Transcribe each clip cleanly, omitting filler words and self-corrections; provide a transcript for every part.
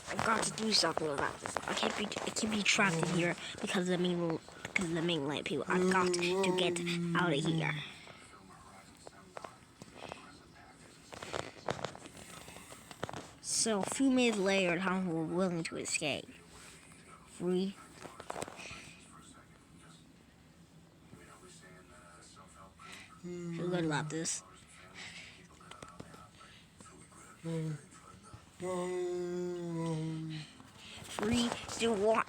I've got to do something about this. I can't be trapped in here because of the mainland people. I've got to get out of here. So a few minutes later, Tom were willing to escape. Free. Feel good about this. Free to what?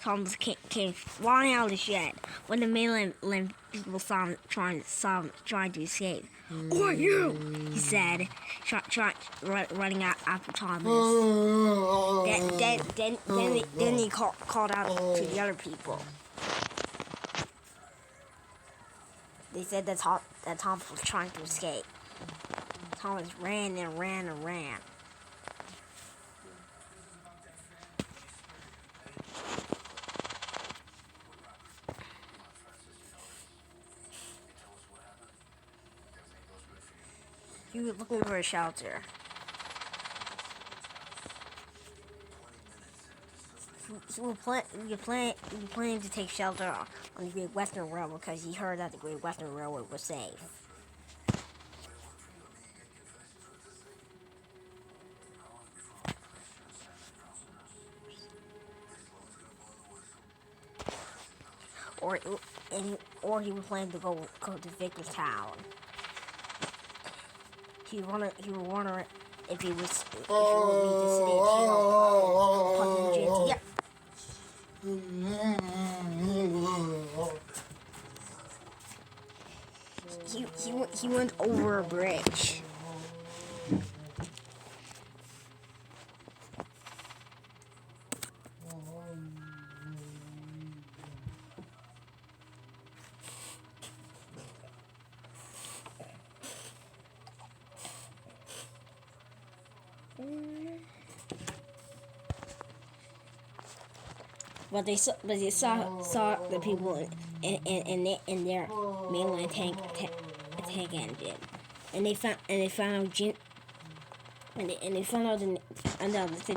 Tom came flying out of the shed when the mainland people saw him trying to escape. Who are you? He said, running after Thomas. Then he called out to the other people. They said that Thomas was trying to escape. Thomas ran and ran and ran. He was looking for a shelter. He was planning to take shelter on the Great Western Railroad because he heard that the Great Western Railroad was safe. Or he was planning to go to Victorstown. He was wondering if he would reach the city of New Jersey. He went over a bridge. But they saw the people in their mainland tank engine, and they found out the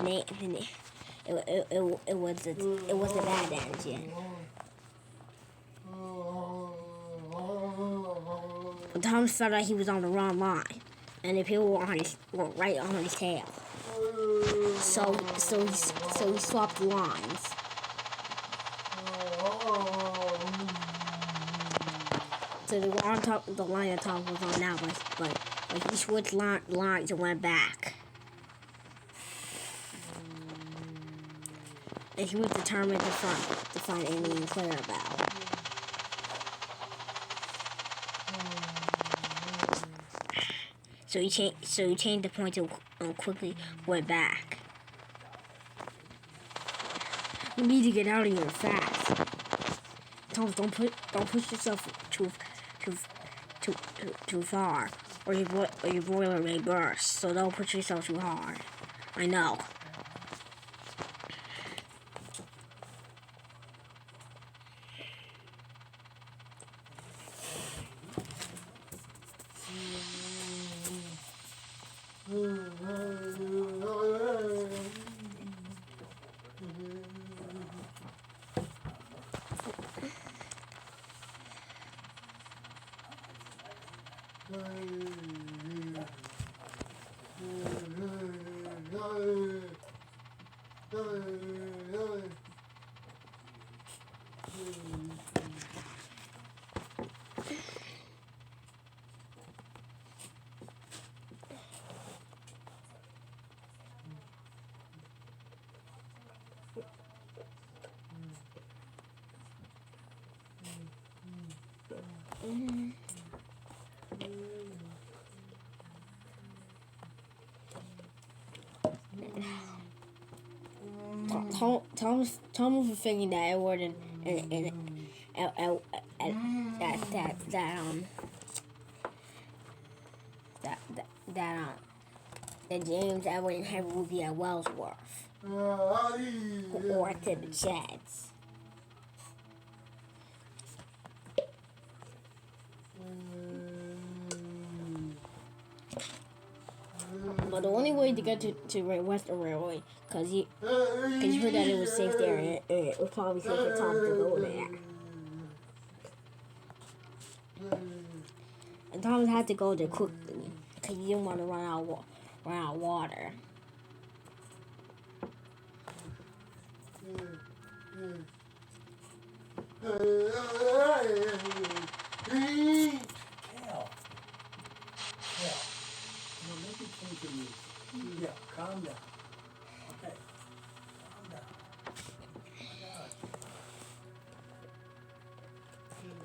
name. It was the bad engine. But Thomas felt like he was on the wrong line, and the people were right on his tail. So he swapped lines. So they were on top of the line that Tom was on now, but he switched lines and went back. And he was determined to find Amy and Clarabelle. So he changed the point and quickly went back. We need to get out of here fast. Thomas, don't push yourself too far, or your boiler may burst. So don't push yourself too hard. I know. Thomas was thinking that it wouldn't, that James Edward and Henry would be at Wellsworth or at the sheds. But the only way to get to Great Western Railway, because you heard that it was safe there, and it was probably safe for Tom to go there. And Thomas had to go there quickly, because he didn't want to run out of water. Yeah, calm down. Okay, calm down.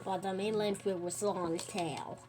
But the mainland people were still on his tail.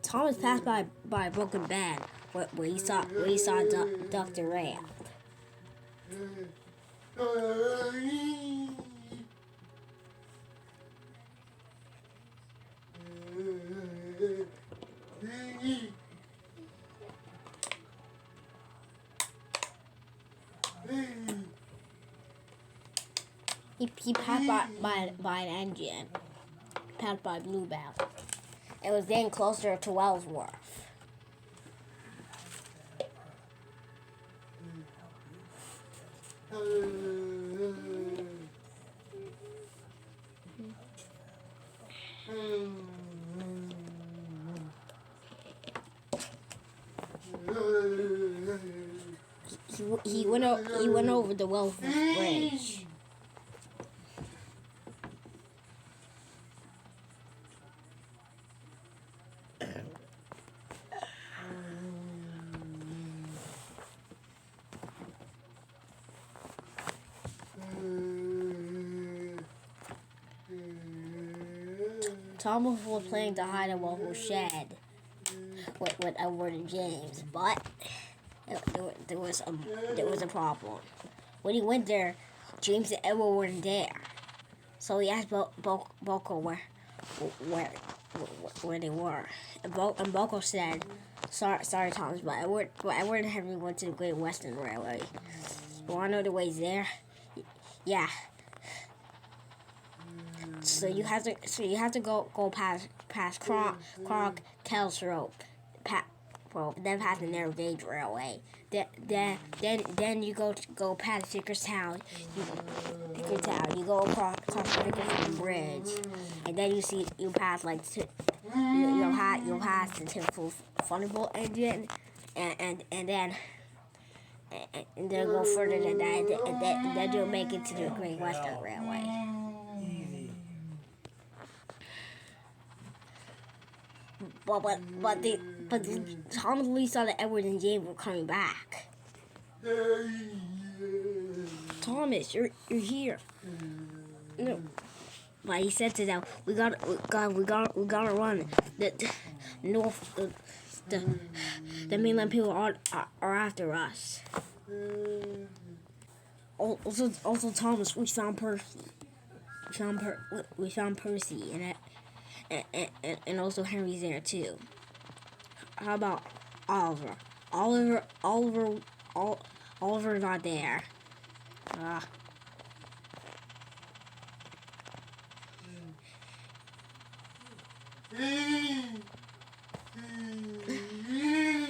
Thomas passed by a broken bed where he saw Dr. Ram. He passed by an engine, passed by Bluebell. It was getting closer to Wellsworth. He went over the Wellsworth Bridge. Thomas was planning to hide in Wellsworth shed with Edward and James, but there was a problem. When he went there, James and Edward weren't there, so he asked Boko where they were, and Boko said, "Sorry, Thomas, but Edward and Henry went to the Great Western Railway. You want to know the ways there? Yeah." So you have to go past Kell's rope, then past the narrow gauge railway. Then you go past Vickerstown. You go across the Vickerstown Bridge, and then you pass you'll pass the Temple Thunderbolt engine, and then go further than that, and then you'll make it to the Great Western Railway. But Tom and Lee saw that Edward and James were coming back. Thomas, you're here. No, but he said to them, "We gotta run. The mainland people are after us." Also, Thomas, we found Percy. We found Percy, and also Henry's there too. How about Oliver? Oliver got there.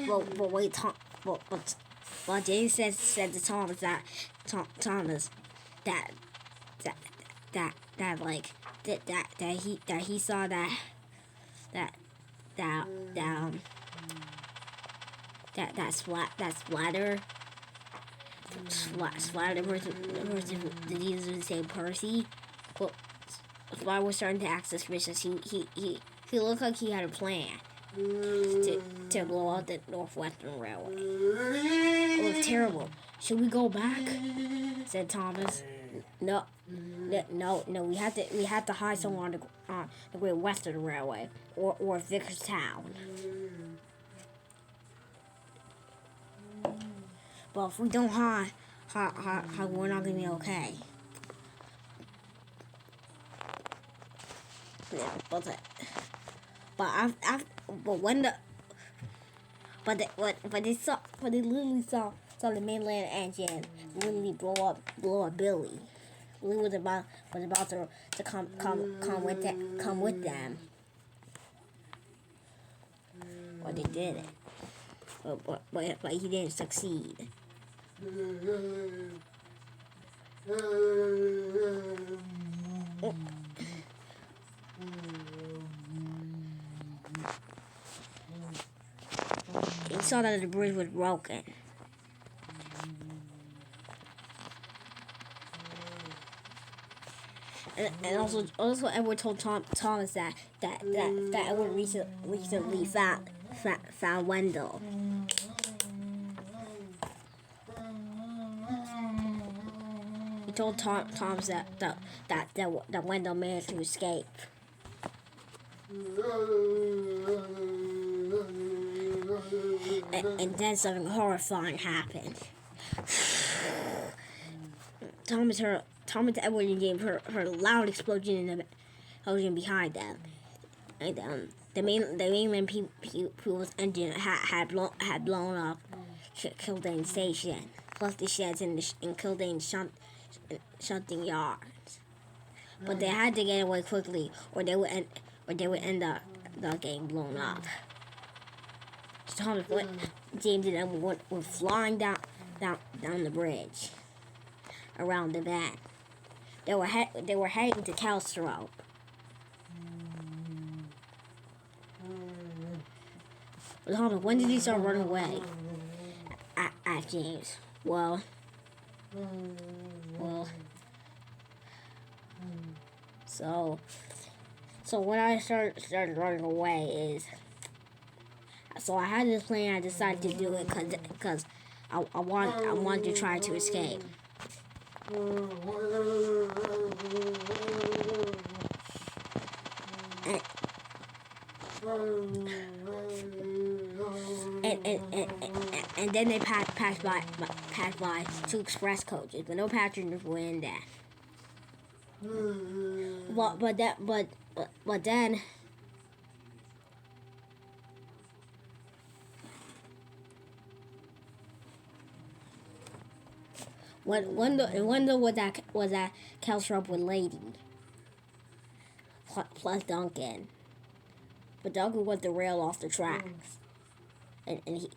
But wait, but James said to Thomas that he saw that splatter versus the Jesus would say Percy. But Splatter was starting to act suspicious. He looked like he had a plan. to blow up the Northwestern Railway. It was terrible. Should we go back? Said Thomas. No, no. We have to hide somewhere on the Great Western Railway or Vicarstown. But if we don't hide, we're not gonna be okay. Yeah, but they literally saw the mainland engine literally blow up Billy. Billy was about to come with them, but they didn't. But he didn't succeed. He saw that the bridge was broken. And also Edward told Thomas that Edward recently found Wendell. He told Thomas that Wendell managed to escape. And then something horrifying happened. Thomas, Edward, and James heard a loud explosion behind them. And the mainland people's engine had blown up Kildane Station, plus the sheds in Kildane shunting yards. But they had to get away quickly, or they would end up getting blown up. So Thomas, James, and Edward were flying down the bridge around the bend. They were heading to Calstrope. But Thomas, when did he start running away? At James. Well. So when I started running away is. So I had this plan. I decided to do it because I wanted to try to escape. And then they passed by 2 express coaches, but no passengers were in there. But then. Wendell was at Calstrope with Lady, plus Duncan. But Duncan was derailed off the tracks, and he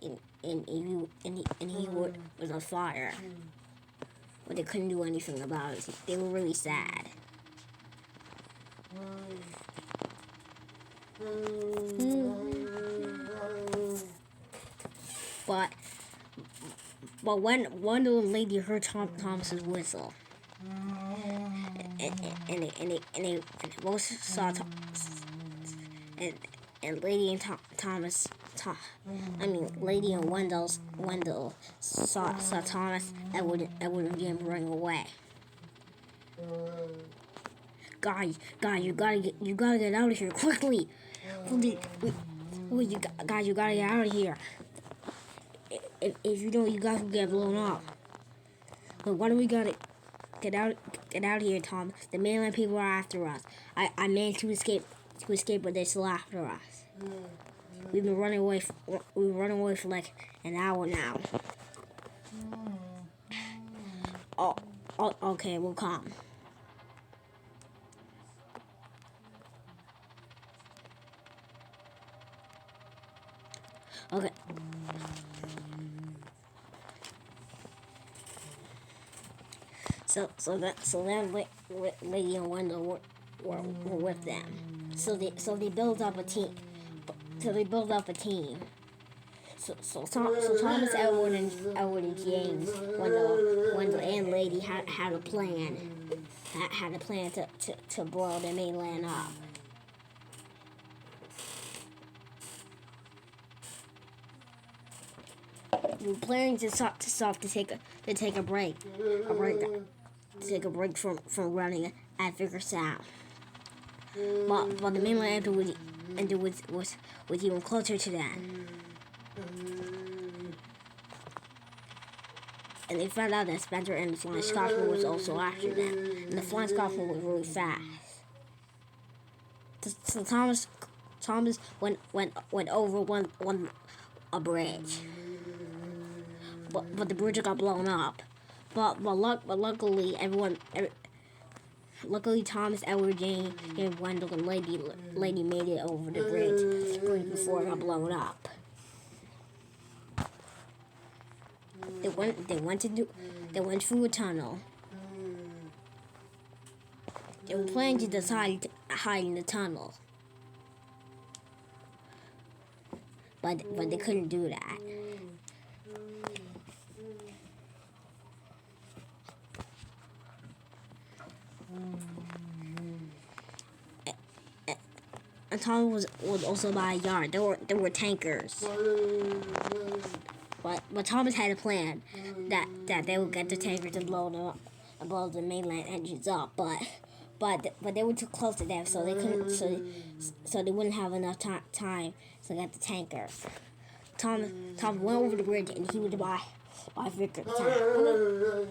was on fire. But they couldn't do anything about it. They were really sad. But when Wendell and Lady heard Thomas's whistle, and they both saw and Lady and Thomas, Lady and Wendell saw Thomas, Edward and James running away. Guys, you gotta get out of here quickly! You gotta get out of here. If you don't, you guys will get blown up. But why do we gotta get out of here, Tom? The mainland people are after us. I managed to escape, but they're still after us. We've been running away. We've run away for like an hour now. Oh, okay, we'll come. Okay. So then Lady and Wendell were with them. So they built up a team. So Thomas, Edward, and James, Wendell and Lady had a plan. Had a plan to blow the mainland up. were planning to stop to take a break, to take a break from running at Vicar Sound. But the mainland was even closer to them. And they found out that Spencer and the Flying Scotsman was also after them. And the Flying Scotsman was really fast. So Thomas went over a bridge. But the bridge got blown up. But luckily luckily Thomas, Edward, Jane, and Wendell and Lady made it over the bridge before it got blown up. They went through a tunnel. They were planning to decide to hide in the tunnel, but they couldn't do that. And Thomas was also by a yard. There were tankers. But Thomas had a plan that they would get the tankers and blow them up and blow the mainland engines up. But they were too close to them, so they couldn't. So they wouldn't have enough time to get the tankers. Thomas went over the bridge and he was by Vicar Town.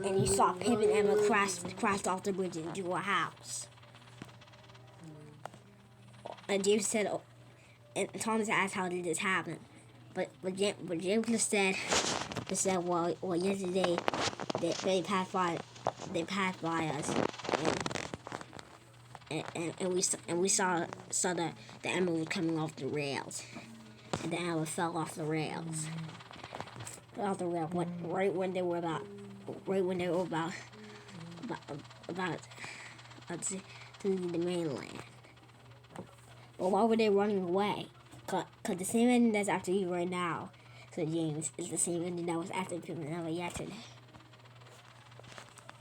And he saw Pip and Emma crash off the bridge into a house. And James said, and Thomas asked, "How did this happen?" But James just said, well, yesterday they passed by us, and we saw the Emma was coming off the rails, and the Emma fell off the rails. Right when they were about to leave the mainland. Well, why were they running away? Cause the same ending that's after you right now, so James, is the same ending that was after Pip and Emma yesterday.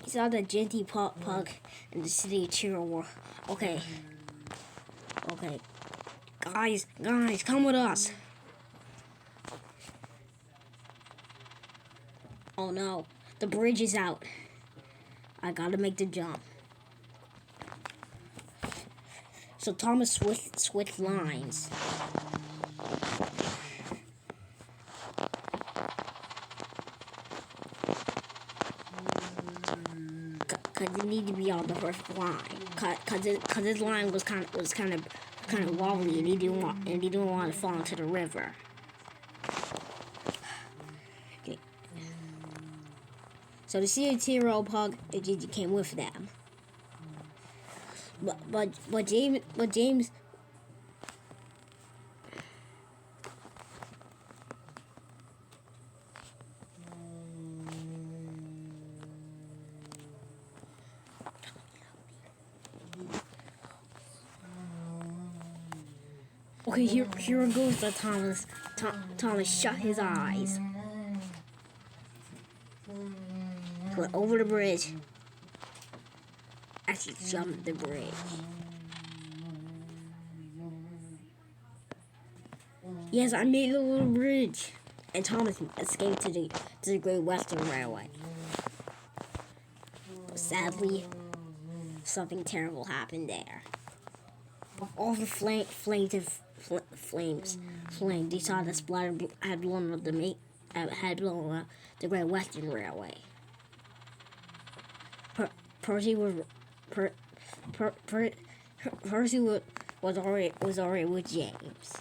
He saw the Genty Pug and the city of Chiro were okay. Guys, come with us. Oh no, the bridge is out. I gotta make the jump. So Thomas switched lines. Cause it needed to be on the first line. Cause his line was kind of wobbly, and he didn't want to fall into the river. Okay. So the CAT Pug came with them. But James. Okay, here goes the Thomas. Thomas shut his eyes. Went over the bridge. As he jumped the bridge. Yes, I made a little bridge. And Thomas escaped to the Great Western Railway. But sadly, something terrible happened there. All the flames. They saw the splatter had blown up the Great Western Railway. Percy was already with James.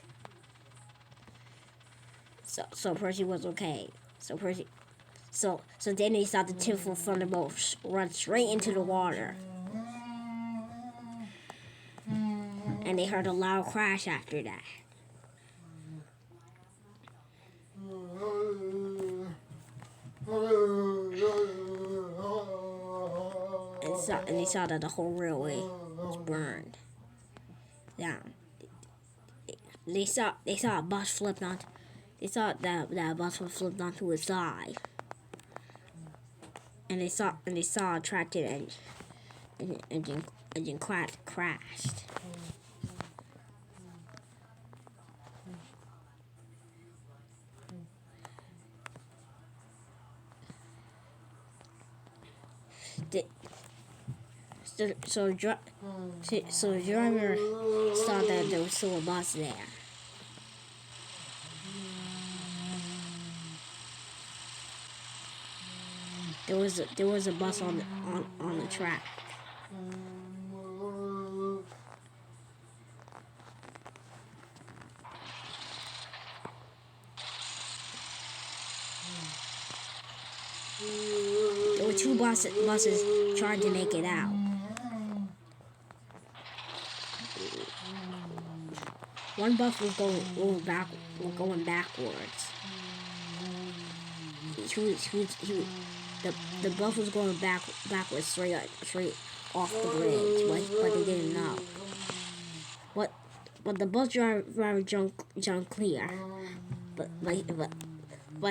So Percy was okay. So then they saw the tiffle from the boat run straight into the water. And they heard a loud crash after that. And they saw that the whole railway was burned down. They saw a bus flipped on. They saw that bus was flipped onto its side. And they saw a tractor engine crashed. so the driver saw that there was still a bus there. There was a bus on the track. There were two buses trying to make it out. One bus was going backwards. The bus was going backwards straight off the bridge, but they didn't know. But the bus driver jumped clear. But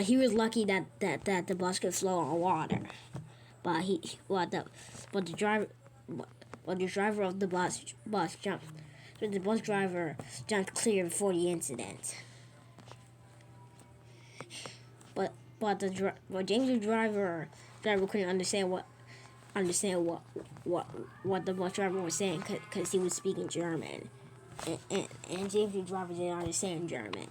he was lucky that the bus could float on water. But the driver of the bus jumped. So the bus driver jumped clear before the incident. But James the driver couldn't understand what the bus driver was saying because he was speaking German, and James the driver didn't understand German.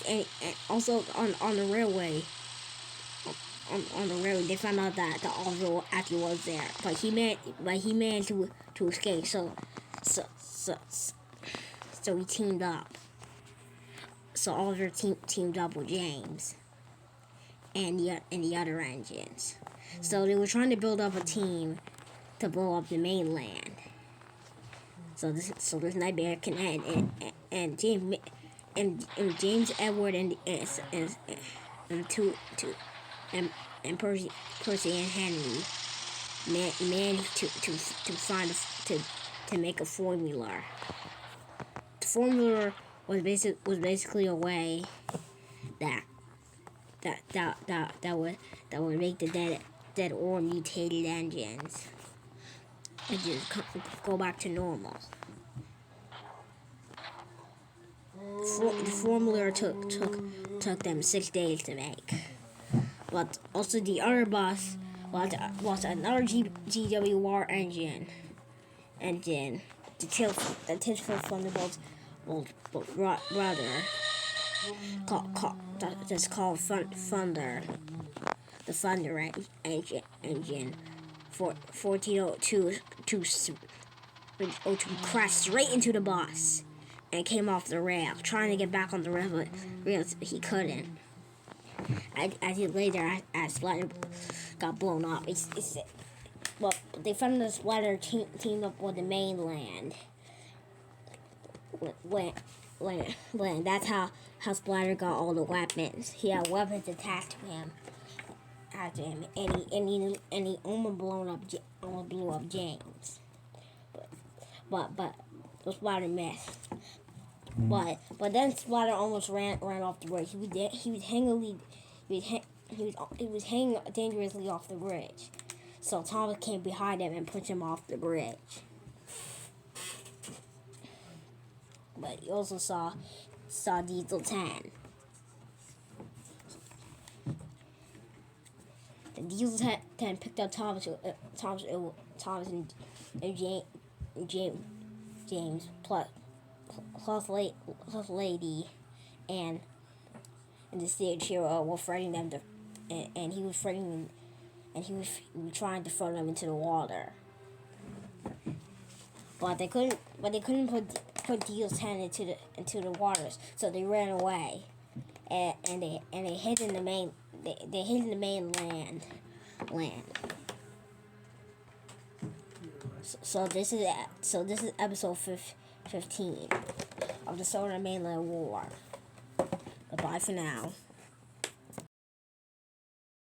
And also on the railway. On the railway, they found out that the officer actually was there, but he managed to escape. So we teamed up. So Oliver teamed up with James and the other engines. So they were trying to build up a team to blow up the mainland. So this nightmare can end, and James Edward and Percy and Henry managed to make a formula. The formula was basically a way that would make the dead or mutated engines and just go back to normal. The formula took them 6 days to make. But also the other bus was another GWR engine. The Titchfield Thunderbolt's brother that's called Thunder. The Thunder engine for 1402 crashed straight into the bus and came off the rail, trying to get back on the rails, but he couldn't. As Splatter got blown up, well, they found the Splatter teamed up with the mainland. When that's how Splatter got all the weapons. He had weapons attached to him. And he almost blew up James. But Splatter missed. But then Splatter almost ran off the bridge. He was hanging dangerously off the bridge. So Thomas came behind him and pushed him off the bridge. But he also saw Diesel 10. The Diesel 10 picked up Thomas and James plus Lady and the stage hero were fighting them and he was trying to throw them into the water. But they couldn't put Diesel 10 into the waters, so they ran away. And they hid in the mainland. So this is episode 15 of the Sodor Mainland War. Bye for now.